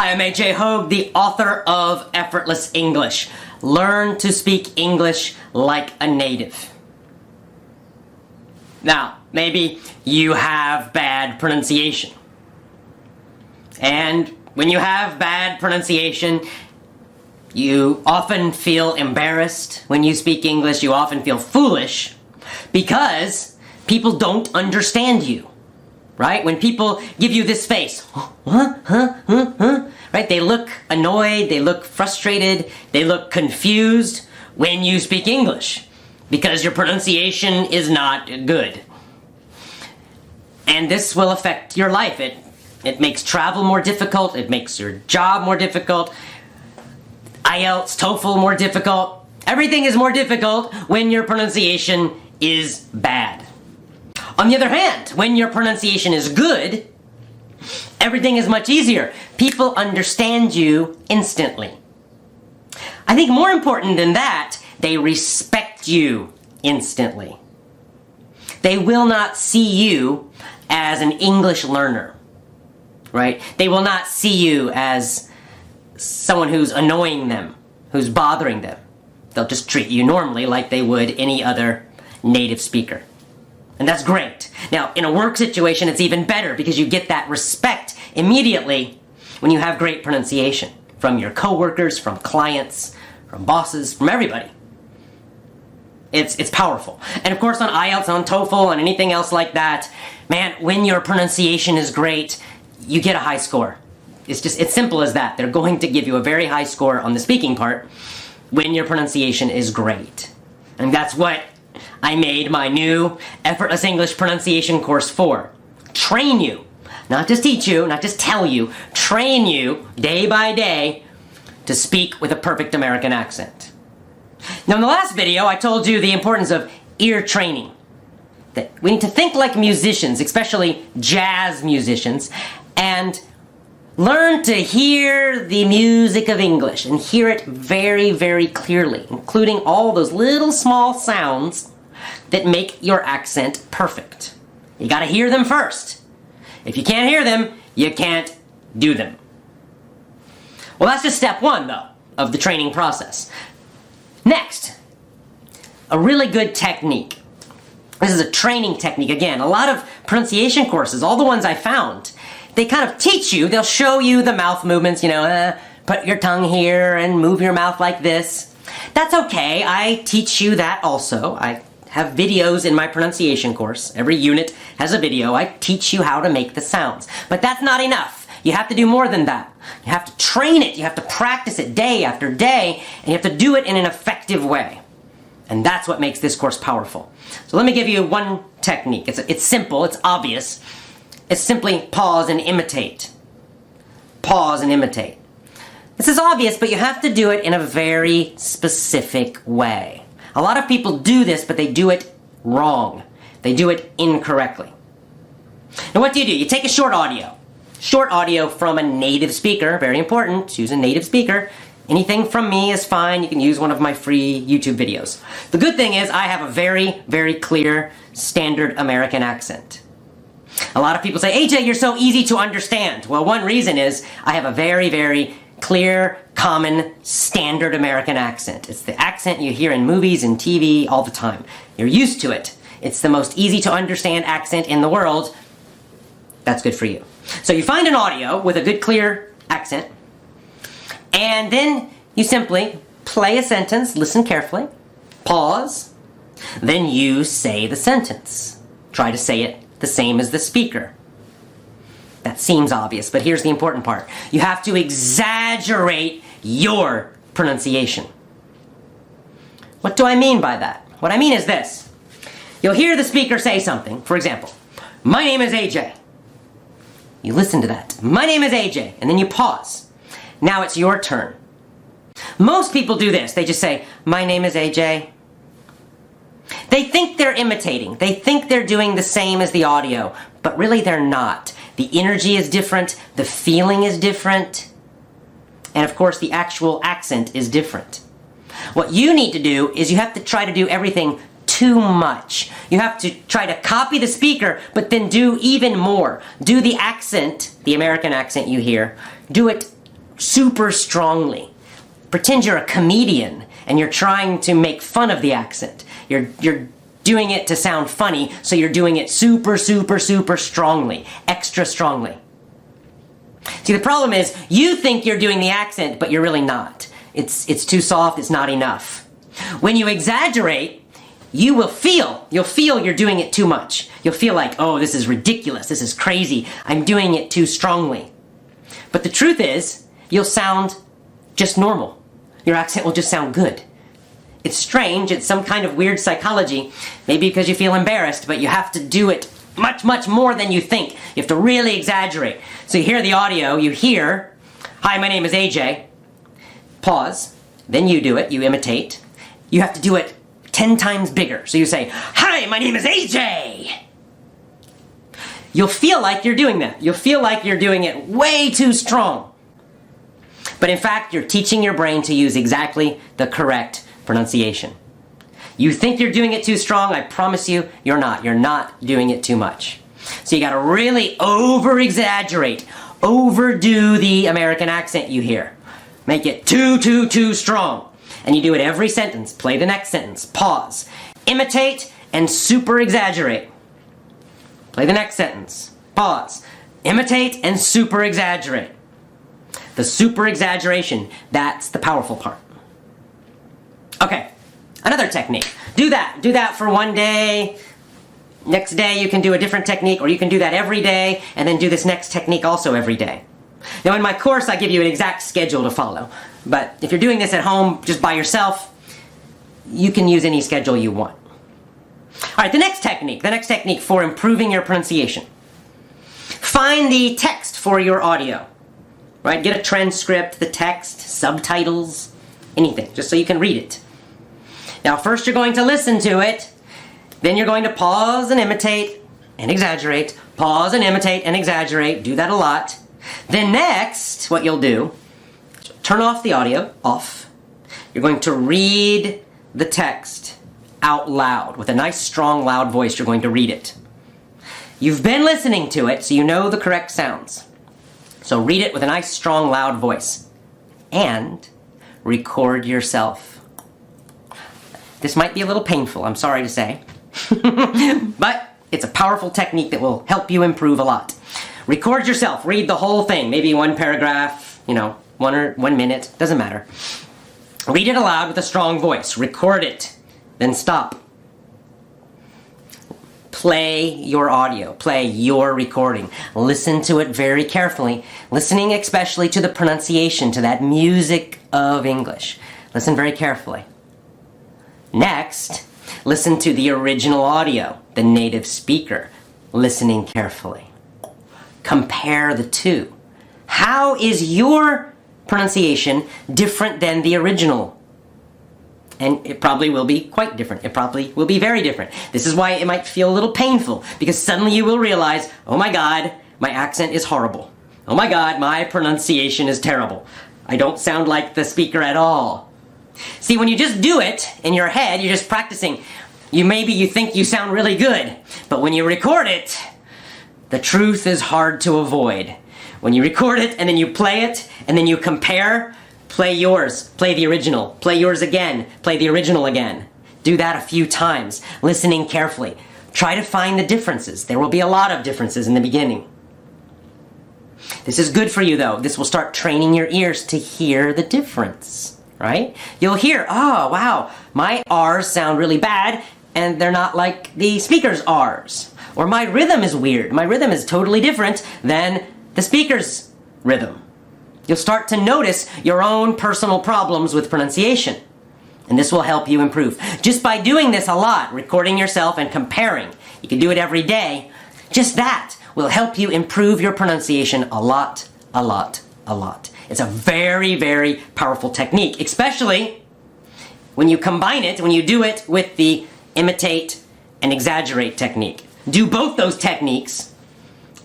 Hi, I'm ajhoge, the author of Effortless English. Learn to speak English like a native. Now, maybe you have bad pronunciation. And when you have bad pronunciation, you often feel embarrassed when you speak English. You often feel foolish because people don't understand you. Right? When people give you this face, right? They look annoyed, they look frustrated, they look confused when you speak English because your pronunciation is not good. And this will affect your life. It makes travel more difficult, it makes your job more difficult, IELTS, TOEFL more difficult. Everything is more difficult when your pronunciation is bad. On the other hand, when your pronunciation is good, everything is much easier. People understand you instantly. I think more important than that, they respect you instantly. They will not see you as an English learner, right? They will not see you as someone who's annoying them, who's bothering them. They'll just treat you normally like they would any other native speaker. And that's great. Now, in a work situation, it's even better because you get that respect immediately when you have great pronunciation from your coworkers, from clients, from bosses, from everybody. It's powerful. And of course, on IELTS, on TOEFL, and anything else like that, man, when your pronunciation is great, you get a high score. It's simple as that. They're going to give you a very high score on the speaking part when your pronunciation is great. And that's what I made my new Effortless English pronunciation course for. Train you, not just teach you, not just tell you, train you day by day to speak with a perfect American accent. Now in the last video, I told you the importance of ear training. That we need to think like musicians, especially jazz musicians, and learn to hear the music of English and hear it very, very clearly, including all those little small sounds that make your accent perfect. You gotta hear them first. If you can't hear them, you can't do them. Well, that's just step one, though, of the training process. Next, a really good technique. This is a training technique. Again, a lot of pronunciation courses, all the ones I found, they kind of teach you, they'll show you the mouth movements, put your tongue here and move your mouth like this. That's okay, I teach you that also. I have videos in my pronunciation course. Every unit has a video. I teach you how to make the sounds. But that's not enough. You have to do more than that. You have to train it, you have to practice it day after day, and you have to do it in an effective way. And that's what makes this course powerful. So let me give you one technique. It's simple, it's obvious. It's simply pause and imitate. Pause and imitate. This is obvious, but you have to do it in a very specific way. A lot of people do this, but they do it wrong. They do it incorrectly. Now what do? You take a short audio. Short audio from a native speaker, very important, choose a native speaker. Anything from me is fine, you can use one of my free YouTube videos. The good thing is I have a very, very clear, standard American accent. A lot of people say, AJ, you're so easy to understand. Well, one reason is I have a very, very clear, common, standard American accent. It's the accent you hear in movies and TV all the time. You're used to it. It's the most easy to understand accent in the world. That's good for you. So you find an audio with a good, clear accent, and then you simply play a sentence, listen carefully, pause, then you say the sentence. Try to say it the same as the speaker. That seems obvious, but here's the important part. You have to exaggerate your pronunciation. What do I mean by that? What I mean is this. You'll hear the speaker say something, for example, my name is AJ. You listen to that. My name is AJ, and then you pause. Now it's your turn. Most people do this. They just say, my name is AJ. They think they're imitating. They think they're doing the same as the audio, but really they're not. The energy is different, the feeling is different, and of course the actual accent is different. What you need to do is you have to try to do everything too much. You have to try to copy the speaker, but then do even more. Do the accent, the American accent you hear, do it super strongly. Pretend you're a comedian and you're trying to make fun of the accent. You're doing it to sound funny, so you're doing it super, super, super strongly, extra strongly. See, the problem is you think you're doing the accent, but you're really not. It's too soft, it's not enough. When you exaggerate, you'll feel you're doing it too much. You'll feel like, oh, this is ridiculous, this is crazy, I'm doing it too strongly. But the truth is, you'll sound just normal. Your accent will just sound good. It's strange, it's some kind of weird psychology, maybe because you feel embarrassed, but you have to do it much, much more than you think. You have to really exaggerate. So you hear the audio, you hear, hi, my name is AJ. Pause. Then you do it, you imitate. You have to do it 10 times bigger. So you say, hi, my name is AJ. You'll feel like you're doing that. You'll feel like you're doing it way too strong. But in fact, you're teaching your brain to use exactly the correct pronunciation. You think you're doing it too strong, I promise you, you're not. You're not doing it too much. So you gotta really over-exaggerate, overdo the American accent you hear. Make it too strong. And you do it every sentence. Play the next sentence. Pause. Imitate and super-exaggerate. Play the next sentence. Pause. Imitate and super-exaggerate. The super-exaggeration, that's the powerful part. Okay, another technique. Do that. Do that for one day. Next day you can do a different technique, or you can do that every day, and then do this next technique also every day. Now in my course I give you an exact schedule to follow, but if you're doing this at home just by yourself, you can use any schedule you want. Alright, the next technique for improving your pronunciation. Find the text for your audio. Right? Get a transcript, the text, subtitles, anything, just so you can read it. Now first you're going to listen to it, then you're going to pause and imitate and exaggerate, pause and imitate and exaggerate, do that a lot. Then next, what you'll do, turn off the audio, off. You're going to read the text out loud. With a nice, strong, loud voice, you're going to read it. You've been listening to it, so you know the correct sounds. So read it with a nice, strong, loud voice. And record yourself. This might be a little painful, I'm sorry to say. But it's a powerful technique that will help you improve a lot. Record yourself. Read the whole thing. Maybe one paragraph, 1 minute. Doesn't matter. Read it aloud with a strong voice. Record it. Then stop. Play your audio. Play your recording. Listen to it very carefully. Listening especially to the pronunciation, to that music of English. Listen very carefully. Next, listen to the original audio, the native speaker. Listening carefully. Compare the two. How is your pronunciation different than the original? And it probably will be quite different. It probably will be very different. This is why it might feel a little painful, because suddenly you will realize, oh my God, my accent is horrible. Oh my God, my pronunciation is terrible. I don't sound like the speaker at all. See, when you just do it in your head, you're just practicing. You think you sound really good, but when you record it, the truth is hard to avoid. When you record it and then you play it and then you compare, play yours, play the original, play yours again, play the original again. Do that a few times, listening carefully. Try to find the differences. There will be a lot of differences in the beginning. This is good for you though. This will start training your ears to hear the difference, right? You'll hear, oh wow, my R's sound really bad and they're not like the speaker's R's. Or my rhythm is weird. My rhythm is totally different than the speaker's rhythm. You'll start to notice your own personal problems with pronunciation. And this will help you improve. Just by doing this a lot, recording yourself and comparing, you can do it every day, just that will help you improve your pronunciation a lot, a lot, a lot. It's a very, very powerful technique, especially when you combine it, when you do it with the imitate and exaggerate technique. Do both those techniques,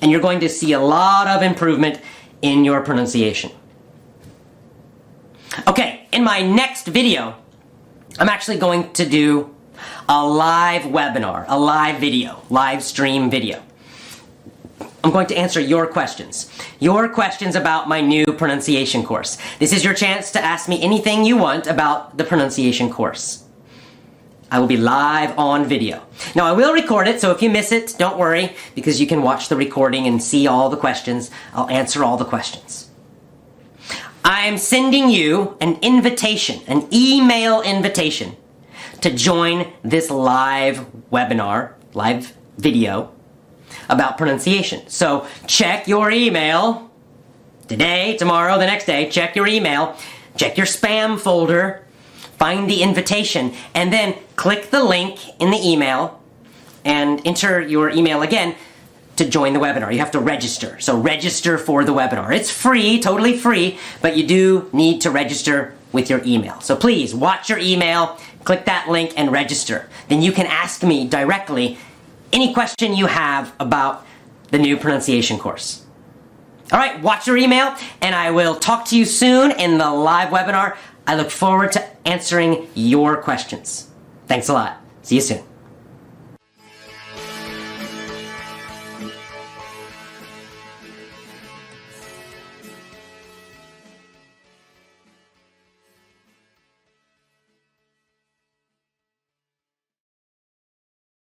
and you're going to see a lot of improvement in your pronunciation. Okay, in my next video, I'm actually going to do a live webinar, a live video, live stream video. I'm going to answer your questions. Your questions about my new pronunciation course. This is your chance to ask me anything you want about the pronunciation course. I will be live on video. Now, I will record it, so if you miss it, don't worry, because you can watch the recording and see all the questions. I'll answer all the questions. I'm sending you an invitation, an email invitation, to join this live webinar, live video, about pronunciation. So check your email today, tomorrow, the next day. Check your email, check your spam folder, find the invitation, and then click the link in the email and enter your email again to join the webinar. You have to register. So register for the webinar. It's free, totally free, but you do need to register with your email. So please watch your email, click that link and register. Then you can ask me directly any question you have about the new pronunciation course. All right, watch your email, and I will talk to you soon in the live webinar. I look forward to answering your questions. Thanks a lot. See you soon.